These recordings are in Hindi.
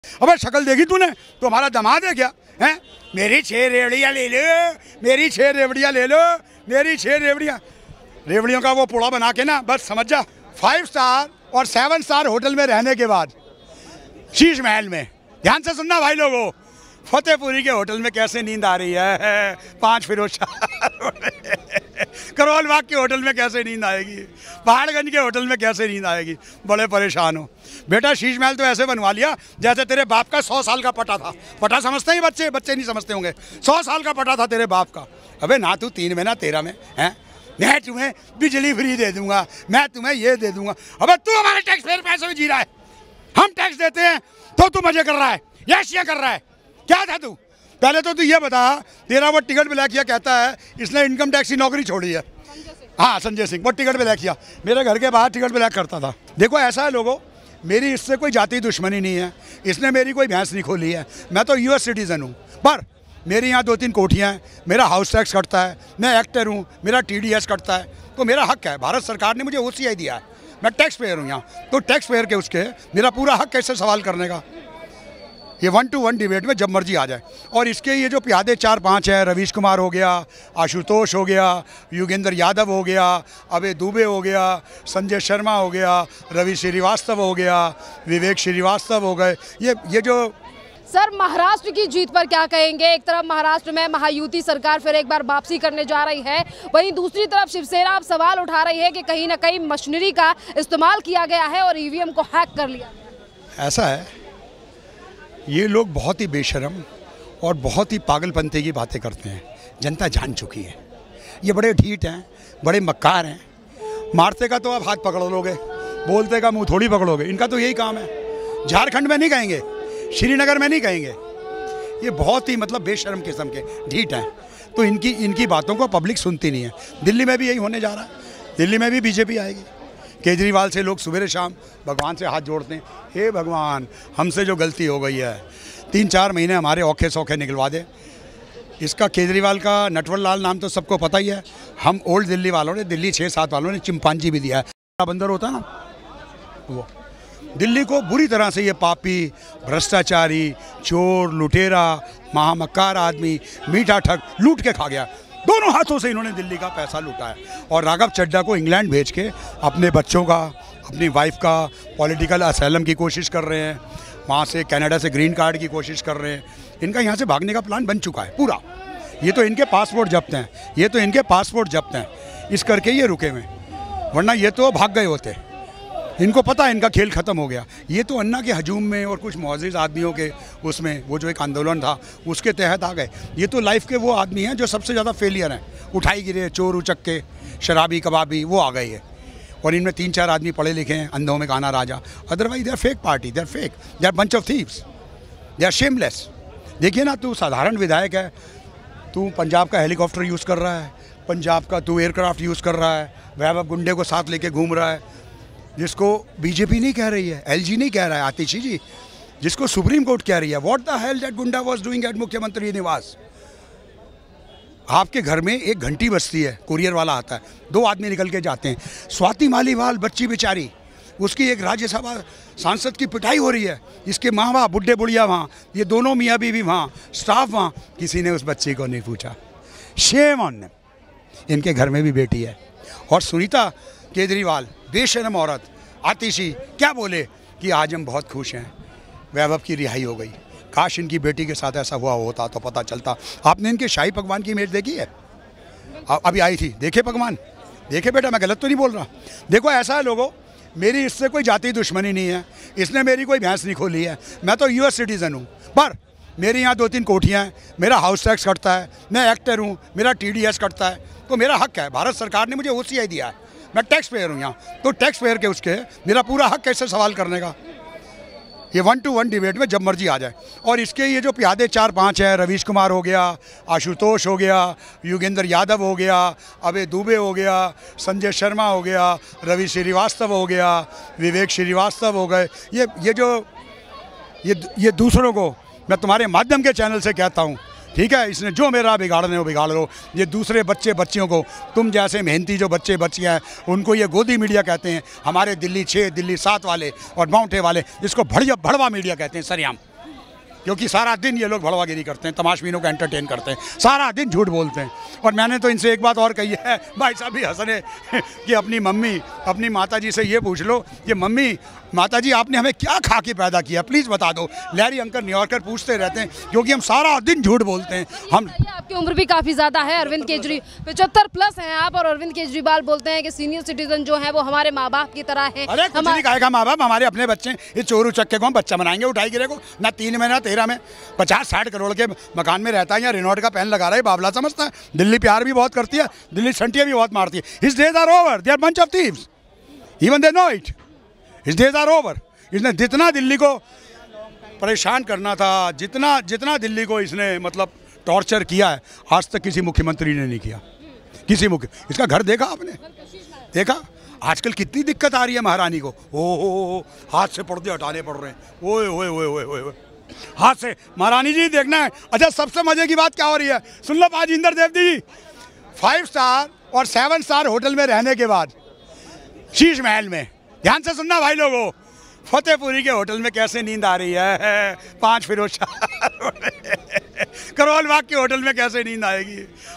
अबे शक्ल देखी तूने? तो हमारा दामाद है क्या? हैं? मेरी 6 रेवड़ियाँ ले लो, मेरी 6 रेवड़ियाँ ले लो, मेरी 6 रेवड़ियाँ। रेवड़ियों का वो पुड़ा बना के ना बस समझ जा 5 स्टार और 7 स्टार होटल में रहने के बाद शीश महल में, ध्यान से सुनना भाई लोगों, फतेहपुरी के होटल में कैसे नींद आ रही है, 5 फिरोजशाह करोल बाग के होटल में कैसे नींद आएगी, पहाड़गंज के होटल में कैसे नींद आएगी, बड़े परेशान हो। बेटा शीश महल तो ऐसे बनवा लिया जैसे तेरे बाप का 100 साल का पटा था। पटा समझते ही बच्चे, बच्चे नहीं समझते होंगे। 100 साल का पटा था तेरे बाप का। अबे ना तू 3 में ना 13 में हैं, मैं तुम्हें बिजली फ्री दे दूंगा, मैं तुम्हें ये दे दूंगा। अबे तू हमारे टैक्स पेयर पैसे में जी रहा है, हम टैक्स देते हैं तो तू मजे कर रहा है, याशिया कर रहा है। क्या था तू? पहले तो तू ये बता, तेरा वो टिकट ब्लैक किया कहता है इसने इनकम टैक्स की नौकरी छोड़ी है। हाँ संजय सिंह, वो टिकट ब्लैक किया, मेरे घर के बाहर टिकट ब्लैक करता था। देखो ऐसा है लोगों, मेरी इससे कोई जाति दुश्मनी नहीं है, इसने मेरी कोई भैंस नहीं खोली है। मैं तो यूएस सिटीज़न हूँ, पर मेरी यहाँ 2-3 कोठियाँ हैं, मेरा हाउस टैक्स कटता है, मैं एक्टर हूँ, मेरा TDS कटता है, तो मेरा हक है। भारत सरकार ने मुझे OCI दिया है, मैं टैक्स पेयर हूँ यहाँ, तो टैक्स पेयर के उसके मेरा पूरा हक कैसे सवाल करने का। ये 1-to-1 डिबेट में जब मर्जी आ जाए। और इसके ये जो प्यादे 4-5 हैं, रवीश कुमार हो गया, आशुतोष हो गया, योगेंद्र यादव हो गया, अभय दुबे हो गया, संजय शर्मा हो गया, रवि श्रीवास्तव हो गया, विवेक श्रीवास्तव हो गए, ये जो सर महाराष्ट्र की जीत पर क्या कहेंगे? एक तरफ महाराष्ट्र में महायुति सरकार फिर एक बार वापसी करने जा रही है, वहीं दूसरी तरफ शिवसेना अब सवाल उठा रही है कि कहीं ना कहीं मशीनरी का इस्तेमाल किया गया है और EVM को हैक कर लिया। ऐसा है, ये लोग बहुत ही बेशर्म और बहुत ही पागलपंती की बातें करते हैं, जनता जान चुकी है। ये बड़े ढीठ हैं, बड़े मक्कार हैं, मारते का तो आप हाथ पकड़ लोगे, बोलते का मुंह थोड़ी पकड़ोगे। इनका तो यही काम है। झारखंड में नहीं कहेंगे, श्रीनगर में नहीं कहेंगे, ये बहुत ही मतलब बेशर्म किस्म के ढीठ हैं। तो इनकी बातों को पब्लिक सुनती नहीं है। दिल्ली में भी यही होने जा रहा है, दिल्ली में भी BJP आएगी। केजरीवाल से लोग सुबह शाम भगवान से हाथ जोड़ते हैं, हे भगवान हमसे जो गलती हो गई है 3-4 महीने हमारे औखे सौखे निकलवा दे। इसका केजरीवाल का नटवर लाल नाम तो सबको पता ही है। हम ओल्ड दिल्ली वालों ने, दिल्ली 6-7 वालों ने चिंपांजी भी दिया है। बंदर होता है ना, वो दिल्ली को बुरी तरह से ये पापी, भ्रष्टाचारी, चोर, लुटेरा, महामक्कार आदमी, मीठा ठग लूट के खा गया। दोनों हाथों से इन्होंने दिल्ली का पैसा लूटा है। और राघव चड्ढा को इंग्लैंड भेज के अपने बच्चों का, अपनी वाइफ का पॉलिटिकल असाइलम की कोशिश कर रहे हैं, वहाँ से कनाडा से ग्रीन कार्ड की कोशिश कर रहे हैं। इनका यहाँ से भागने का प्लान बन चुका है पूरा। ये तो इनके पासपोर्ट जब्त हैं, ये तो इनके पासपोर्ट जब्त हैं, इस करके ये रुके हुए, वरना ये तो भाग गए होते। इनको पता है इनका खेल ख़त्म हो गया। ये तो अन्ना के हजूम में और कुछ मुअज़्ज़िज़ आदमियों के उसमें वो जो एक आंदोलन था उसके तहत आ गए। ये तो लाइफ के वो आदमी हैं जो सबसे ज़्यादा फेलियर हैं, उठाई गिरे, चोर उचक्के, शराबी कबाबी, वो आ गए हैं। और इनमें 3-4 आदमी पढ़े लिखे हैं, अंधों में काना राजा। Otherwise they are fake party, they are fake, they are bunch of thieves, they are shameless. देखिए ना, तू साधारण विधायक है, तू पंजाब का हेलीकॉप्टर यूज़ कर रहा है, पंजाब का तू एयरक्राफ्ट यूज़ कर रहा है, वैभव गुंडे को साथ लेके घूम रहा है, जिसको BJP नहीं कह रही है, LG नहीं कह रहा है, आतिशी जी, जिसको सुप्रीम कोर्ट कह रही है। व्हाट द हेल दैट गुंडा वाज डूइंग एट मुख्यमंत्री निवास। आपके घर में एक घंटी बजती है, कुरियर वाला आता है, 2 आदमी निकल के जाते हैं, स्वाति मालीवाल बच्ची बेचारी, उसकी एक राज्यसभा सांसद की पिटाई हो रही है, इसके माँ बाप बुढ़े बुढ़िया वहाँ, ये दोनों मियाँ बीवी वहाँ, स्टाफ वहाँ, किसी ने उस बच्ची को नहीं पूछा। Shame on them. इनके घर में भी बेटी है। और सुनीता केजरीवाल बेशर्म औरत, आतिशी, क्या बोले कि आज हम बहुत खुश हैं, वैभव की रिहाई हो गई। काश इनकी बेटी के साथ ऐसा हुआ होता तो पता चलता। आपने इनके शाही पकवान की इमेज देखी है? अभी आई थी, देखे पकवान? देखे बेटा, मैं गलत तो नहीं बोल रहा। देखो ऐसा है लोगों, मेरी इससे कोई जाति दुश्मनी नहीं है, इसने मेरी कोई भैंस नहीं खोली है। मैं तो यूएस सिटीज़न हूँ, पर मेरी यहाँ 2-3 कोठियाँ हैं, मेरा हाउस टैक्स कटता है, मैं एक्टर हूँ, मेरा TDS कटता है, तो मेरा हक है। भारत सरकार ने मुझे OCI दिया है, मैं टैक्स पेयर हूँ यहाँ, तो टैक्स पेयर के उसके मेरा पूरा हक कैसे सवाल करने का। ये 1-to-1 डिबेट में जब मर्जी आ जाए। और इसके ये जो प्यादे 4-5 हैं, रवीश कुमार हो गया, आशुतोष हो गया, योगेंद्र यादव हो गया, अभय दुबे हो गया, संजय शर्मा हो गया, रवि श्रीवास्तव हो गया, विवेक श्रीवास्तव हो गए, ये दूसरों को मैं तुम्हारे माध्यम के चैनल से कहता हूँ, ठीक है, इसने जो मेरा बिगाड़ने हो बिगाड़ लो। ये दूसरे बच्चियों को, तुम जैसे मेहनती जो बच्चियाँ हैं, उनको ये गोदी मीडिया कहते हैं। हमारे दिल्ली 6, दिल्ली 7 वाले और माउंटे वाले इसको भड़वा मीडिया कहते हैं सरेआम। क्योंकि सारा दिन ये लोग भड़वागिरी करते हैं, तमाशबीनों को एंटरटेन करते हैं, सारा दिन झूठ बोलते हैं। और मैंने तो इनसे एक बात और कही है, भाई साहब भी हंस रहे कि अपनी मम्मी अपनी माताजी से ये पूछ लो कि मम्मी माताजी आपने हमें क्या खा के पैदा किया, प्लीज़ बता दो। लैरी अंकल न्यूयॉर्कर पूछते रहते हैं क्योंकि हम सारा दिन झूठ बोलते हैं। हम आपकी उम्र भी काफ़ी ज़्यादा है, अरविंद केजरीवाल 75+ हैं आप, और अरविंद केजरीवाल बोलते हैं कि सीनियर सिटीजन जो है वो हमारे माँ बाप की तरह हैं। अरे कुछ नहीं कहेगा माँ बाप, हमारे अपने बच्चे, इस चोरू चक्के को हम बच्चा बनाएंगे उठाई गिरे को, ना 3 में ना 13 में, 50-60 करोड़ के मकान में रहता है या रिनोट का पेन लगा रहा है, बाबला समझता है। दिल्ली प्यार भी बहुत करती है, दिल्ली संटियाँ भी बहुत मारती है। His days are over, they are bunch of thieves, even they know it, his days are over. इसने जितना दिल्ली को परेशान करना था, जितना दिल्ली को इसने मतलब टॉर्चर किया है, आज तक किसी मुख्यमंत्री ने नहीं किया। इसका घर देखा आपने? देखा आजकल कितनी दिक्कत आ रही है महारानी को। ओ हाथ से पर्दे हटाने पड़ रहे हैं, ओए ओए ओए ओए ओए हाथ से। महारानी जी देखना है। अच्छा सबसे मजे की बात क्या हो रही है, सुन लो आज इंदर देवती जी 5 स्टार और 7 स्टार होटल में रहने के बाद शीश महल में, ध्यान से सुनना भाई लोगों, फतेहपुरी के होटल में कैसे नींद आ रही है, 5 फिरोजशाह करोल बाग के होटल में कैसे नींद आएगी,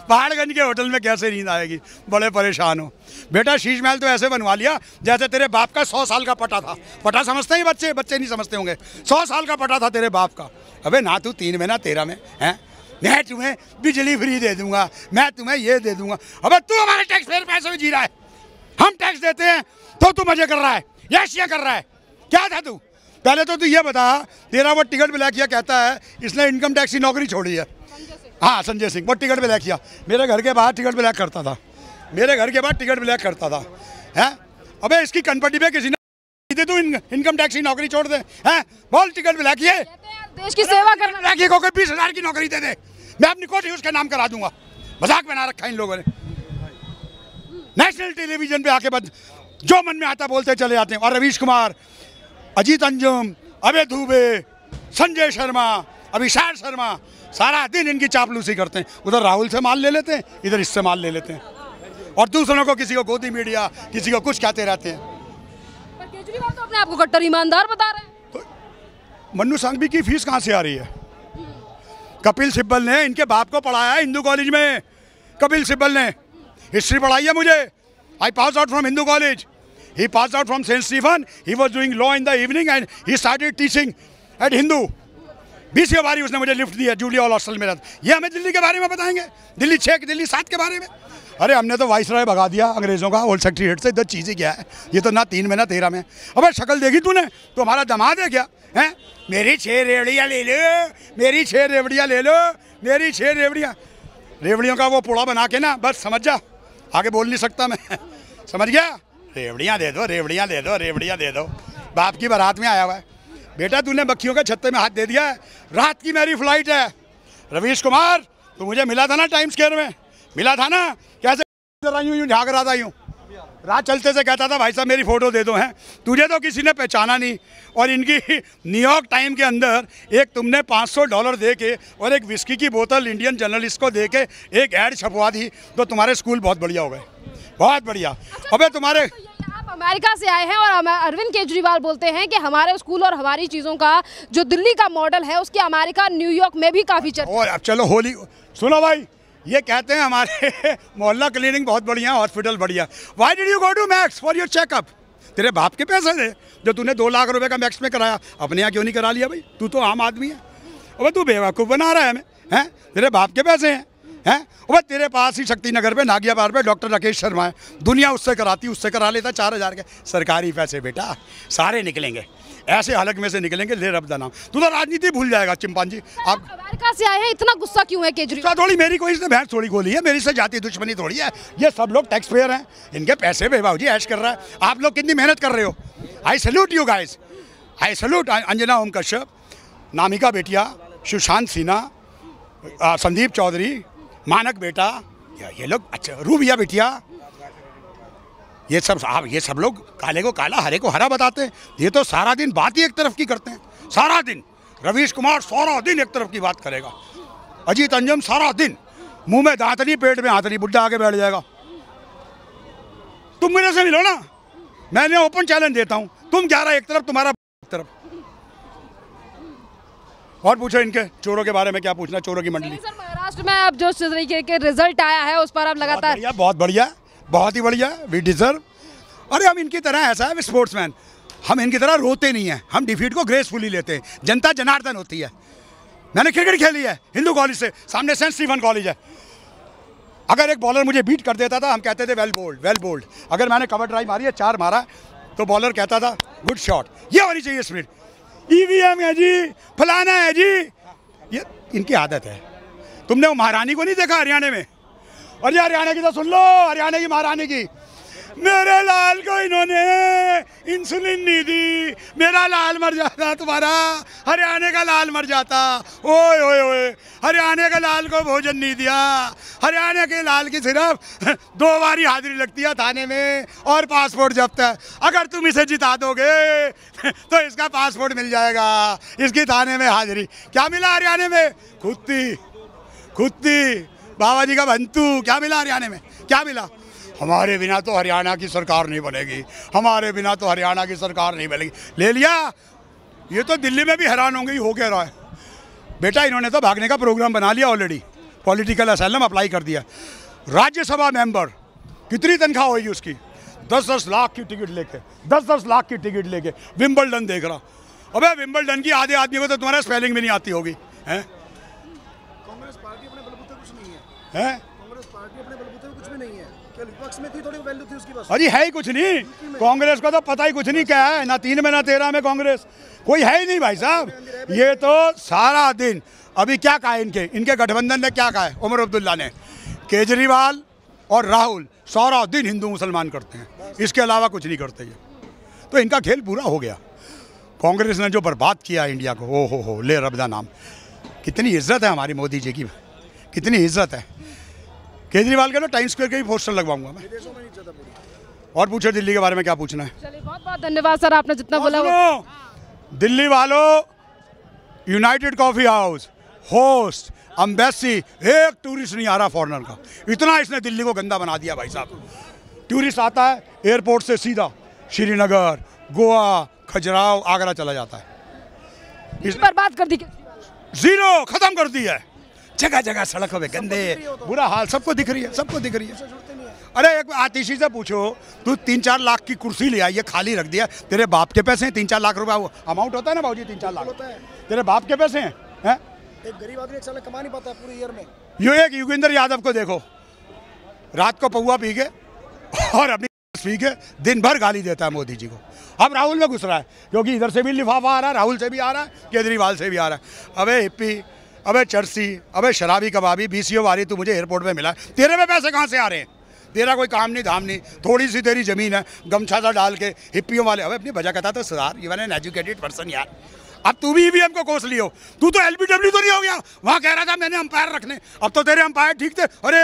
पहाड़गंज के होटल में कैसे नींद आएगी, बड़े परेशान हो। बेटा शीश महल तो ऐसे बनवा लिया जैसे तेरे बाप का 100 साल का पटा था। पटा समझते ही बच्चे नहीं समझते होंगे, 100 साल का पटा था तेरे बाप का। अबे ना तू 3 में ना 13 में है, मैं तुम्हें बिजली फ्री दे दूंगा, मैं तुम्हें ये दे दूंगा। अबे तू हमारे टैक्स पेयर पैसे में जी रहा है, हम टैक्स देते हैं तो तू मजे कर रहा है, याशिया कर रहा है। क्या था तू? पहले तो तू ये बता, तेरा वो टिकट ब्लैक किया कहता है इसने इनकम टैक्स की नौकरी छोड़ी है। हाँ संजय सिंह, वो टिकट ब्लैक किया, मेरे घर के बाहर टिकट ब्लैक करता था, मेरे घर के बाहर टिकट ब्लैक करता था। हैं अबे इसकी कनपट्टी पे किसी ने तू इनकम टैक्स की नौकरी छोड़ दे, हैं बोल टिकट ब्लैक किए, देश की सेवा करना। 20,000 की नौकरी दे दे, मैं अपनी कोठी उसके नाम करा दूंगा। मजाक बना रखा है इन लोगों ने। नेशनल टेलीविजन पे आके बस जो मन में आता बोलते चले जाते हैं। और रवीश कुमार, अजीत अंजुम, अभय दुबे, संजय शर्मा, अभिषेक शर्मा सारा दिन इनकी चापलूसी करते हैं। उधर राहुल से माल ले लेते हैं, इधर इससे माल ले लेते हैं, और दूसरों को किसी को गोदी मीडिया, किसी को कुछ कहते रहते हैं। पर केजरीवाल तो अपने आप को कट्टर ईमानदार बता रहे हैं। तो मन्नू सांघवी की फीस कहाँ से आ रही है? कपिल सिब्बल ने इनके बाप को पढ़ाया हिंदू कॉलेज में। कपिल सिब्बल ने हिस्ट्री पढ़ाई है मुझे। I pass out from Hindu college, he passed out from St. Stephen, he was doing law in the evening and he started teaching at Hindu। 20 बारी उसने मुझे लिफ्ट दिया जूलिया हॉल हॉस्टल में रहता। ये हमें दिल्ली के बारे में बताएंगे, दिल्ली 6 दिल्ली 7 के बारे में। अरे हमने तो वाइसराय भगा दिया अंग्रेजों का होल सेक्रेटरीट से, इधर चीज़ें क्या है, ये तो ना 3 में ना 13 में। अबे शक्ल देखी तूने तो हमारा दामाद है क्या? हैं मेरी 6 रेवड़ियाँ ले लो, मेरी 6 रेवड़ियाँ ले लो, मेरी 6 रेवड़ियाँ। रेवड़ियों का वो पुड़ा बना के ना बस समझ जा, आगे बोल नहीं सकता मैं, समझ गया? रेवड़ियाँ दे दो, रेवड़ियाँ दे दो, रेवड़ियाँ दे दो। बाप की बारात में आया हुआ है बेटा, तूने मक्खियों के छत्ते में हाथ दे दिया है। रात की मेरी फ्लाइट है। रवीश कुमार तू मुझे मिला था ना टाइम स्क्वायर में, मिला था ना, कैसे यूँ झाँक रहा था, यूँ रात चलते से कहता था भाई साहब मेरी फ़ोटो दे दो। हैं तुझे तो किसी ने पहचाना नहीं। और इनकी न्यूयॉर्क टाइम के अंदर एक तुमने $500 दे के और एक विस्की की बोतल इंडियन जर्नलिस्ट को दे के एक ऐड छपवा दी तो तुम्हारे स्कूल बहुत बढ़िया हो गए, बहुत बढ़िया। अबे तुम्हारे आप अमेरिका से आए हैं और अरविंद केजरीवाल बोलते हैं कि हमारे स्कूल और हमारी चीज़ों का जो दिल्ली का मॉडल है उसकी अमेरिका न्यूयॉर्क में भी काफ़ी चर्चा। और अब चलो होली सुनो भाई, ये कहते हैं हमारे मोहल्ला क्लिनिक बहुत बढ़िया, हॉस्पिटल बढ़िया। Why did you go to Max for your checkup? तेरे बाप के पैसे थे जो तूने 2 लाख रुपए का मैक्स में कराया, अपने यहाँ क्यों नहीं करा लिया भाई? तू तो आम आदमी है। अबे तू बेवकूफ़ बना रहा है हमें, हैं तेरे बाप के पैसे हैं, हैं वह तेरे पास ही शक्ति नगर पे नागिया बार पे डॉक्टर राकेश शर्मा है, दुनिया उससे कराती, उससे करा लेता 4000 के सरकारी पैसे। बेटा सारे निकलेंगे, ऐसे हलक में से निकलेंगे, ले रब दा नाम। तू तो राजनीति भूल जाएगा चिंपांजी। आप अमेरिका से आए हैं, इतना गुस्सा क्यों है केजरीवाल? थोड़ी मेरी कोई इसने भैंस थोड़ी खोली है, मेरी से जाती दुश्मनी थोड़ी है। ये सब लोग टैक्स पेयर हैं, इनके पैसे बेबाबू जी ऐश कर रहा है। आप लोग कितनी मेहनत कर रहे हो। I salute you guys, I salute Anjana Om Kashyap, नामिका बेटिया, सुशांत सिन्हा, संदीप चौधरी, मानक बेटा, ये लोग अच्छा, रूबिया बेटिया, ये सब लोग काले को काला हरे को हरा बताते हैं। ये तो सारा दिन बात ही एक तरफ की करते हैं, सारा दिन। रवीश कुमार सारा दिन एक तरफ की बात करेगा, अजीत अंजुम सारा दिन मुंह में दांतनी पेट में हाथनी, बुड्ढा आके बैठ जाएगा। तुम मेरे से मिलो ना, मैंने ओपन चैलेंज देता हूं, तुम 11 एक तरफ, तुम्हारा एक तरफ। और पूछो इनके चोरों के बारे में, क्या पूछना, चोरों की मंडली। सर महाराष्ट्र में अब जो तरीके के रिजल्ट आया है उस पर अब लगातार बहुत बढ़िया, बहुत ही बढ़िया, वी डिजर्व। अरे हम इनकी तरह, ऐसा है स्पोर्ट्समैन, हम इनकी तरह रोते नहीं हैं, हम डिफीट को ग्रेसफुली लेते हैं। जनता जनार्दन होती है। मैंने क्रिकेट खेली है हिंदू कॉलेज से, सामने सेंट स्टीफन कॉलेज है। अगर एक बॉलर मुझे बीट कर देता था, हम कहते थे वेल बोल्ड, वेल बोल्ड। अगर मैंने कवर ड्राइव मारी है, 4 मारा, तो बॉलर कहता था गुड शॉट। ये होनी चाहिए स्पिरिट। ईवीएम है जी, फलाना है जी, ये इनकी आदत है। तुमने वो महारानी को नहीं देखा हरियाणा में? और ये हरियाणा की तो सुन लो, हरियाणा की महारानी की, मेरे लाल को इन्होंने इंसुलिन नहीं दी, मेरा लाल मर जाता, तुम्हारा हरियाणा का लाल मर जाता। ओए ओए ओए, हरियाणा का लाल को भोजन नहीं दिया। हरियाणा के लाल की सिर्फ 2 बारी हाजिरी लगती है थाने में और पासपोर्ट जब्त है। अगर तुम इसे जिता दोगे तो इसका पासपोर्ट मिल जाएगा, इसकी थाने में हाजिरी। क्या मिला हरियाणा में? खुत्ती बाबा जी का बंतू। क्या मिला हरियाणा में? क्या मिला? हमारे बिना तो हरियाणा की सरकार नहीं बनेगी, हमारे बिना तो हरियाणा की सरकार नहीं बनेगी। ले लिया। ये तो दिल्ली में भी हैरान होंगे, हो क्या रहा है बेटा। इन्होंने तो भागने का प्रोग्राम बना लिया ऑलरेडी, पॉलिटिकल असाइलम अप्लाई कर दिया। राज्यसभा मेंबर, कितनी तनख्वाह होगी उसकी? 10-10 लाख की टिकट लेके, 10-10 लाख की टिकट लेके विंबलडन देख रहा। अबे विंबलडन की आधे आदमी को तो तुम्हारा स्पेलिंग भी नहीं आती होगी। हैं? कांग्रेस पार्टी अपने बलबूते कुछ नहीं है। हैं? कांग्रेस पार्टी अपने बलबूते कुछ भी नहीं है। क्या विपक्ष में थी, थोड़ी वैल्यू थी उसकी बस। अजी है ही कुछ नहीं, कांग्रेस का तो पता ही कुछ नहीं क्या है। ना 3 में ना 13 में कांग्रेस कोई है ही नहीं भाई साहब। ये तो सारा दिन अभी क्या कहा इनके गठबंधन ने क्या कहा है? उमर अब्दुल्ला ने, केजरीवाल और राहुल सारा दिन हिंदू मुसलमान करते हैं, इसके अलावा कुछ नहीं करते। ये तो इनका खेल पूरा हो गया। कांग्रेस ने जो बर्बाद किया इंडिया को, ओ हो ले रब दा नाम। कितनी इज्जत है हमारी मोदी जी की, कितनी इज्जत है। केजरीवाल के तो टाइम्स स्क्वायर के भी पोस्टर लगवाऊंगा मैं। और पूछो दिल्ली के बारे में, क्या पूछना है? चलिए बहुत बहुत धन्यवाद सर, आपने जितना बोला वो। दिल्ली वालों, United coffee house, host, embassy, एक टूरिस्ट नहीं आ रहा फॉरेनर का। इतना इसने दिल्ली को गंदा बना दिया भाई साहब। टूरिस्ट आता है एयरपोर्ट से सीधा श्रीनगर, गोवा, खजुराहो, आगरा चला जाता है। इस पर बात कर दी, जीरो खत्म कर दी है। जगह जगह सड़कों पे गंदे, बुरा हाल, सबको दिख रही है, सबको दिख रही है। अरे एक आतिशी से पूछो, तू 3-4 लाख की कुर्सी ले आई, ये खाली रख दिया, तेरे बाप के पैसे हैं? 3-4 लाख रुपया वो अमाउंट होता है ना भाजी, 3-4 लाख तेरे बाप के पैसे हैं? एक गरीब आदमी एक साल कमा नहीं पाता पूरे ईयर में। यो एक योगेंद्र यादव को देखो, रात को पौवा पी के और अपनी पी के दिन भर गाली देता है मोदी जी को। अब राहुल में घुस रहा है, क्योंकि इधर से भी लिफाफा आ रहा है, राहुल से भी आ रहा है, केजरीवाल से भी आ रहा है। अबे हिप्पी, अबे चरसी, अबे शराबी कबाबी, BCO वाली, तू मुझे एयरपोर्ट पे मिला, तेरे में पैसे कहाँ से आ रहे हैं? तेरा कोई काम नहीं धाम नहीं, थोड़ी सी तेरी जमीन है, गमछा सा डाल के हिप्पियों वाले। अबे अपनी वजह कहता तो सुधार, यू एन एजुकेटेड पर्सन यार। अब तू भी EVM को कोस लियो, तू तो LBW तो नहीं हो गया। वहाँ कह रहा था मैंने अंपायर रखने, अब तो तेरे अंपायर ठीक थे। अरे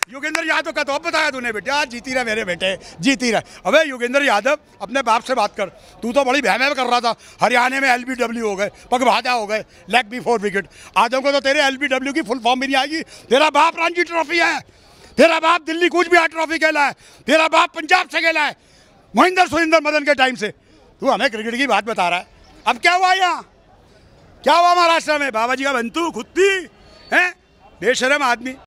योगेंद्र यादव का तो अब बताया तूने बेटा, जीती रहा मेरे बेटे, जीती रहा। अबे योगेंद्र यादव, अपने बाप से बात कर। तू तो बड़ी बहम कर रहा था, हरियाणा में LBW हो गए, पगभाजा हो गए, लेग बिफोर विकेट। आदम को तो तेरे LBW की फुल फॉर्म भी नहीं आएगी। तेरा बाप रणजी ट्रॉफी है, तेरा बाप दिल्ली कूच बिहार ट्रॉफी खेला है, तेरा बाप पंजाब से खेला है, महेंद्र सुरेंद्र मदन के टाइम से। तू हमें क्रिकेट की बात बता रहा है। अब क्या हुआ यहाँ, क्या हुआ महाराष्ट्र में? बाबा जी का बंतू, खुत्ती है, बेशरम आदमी।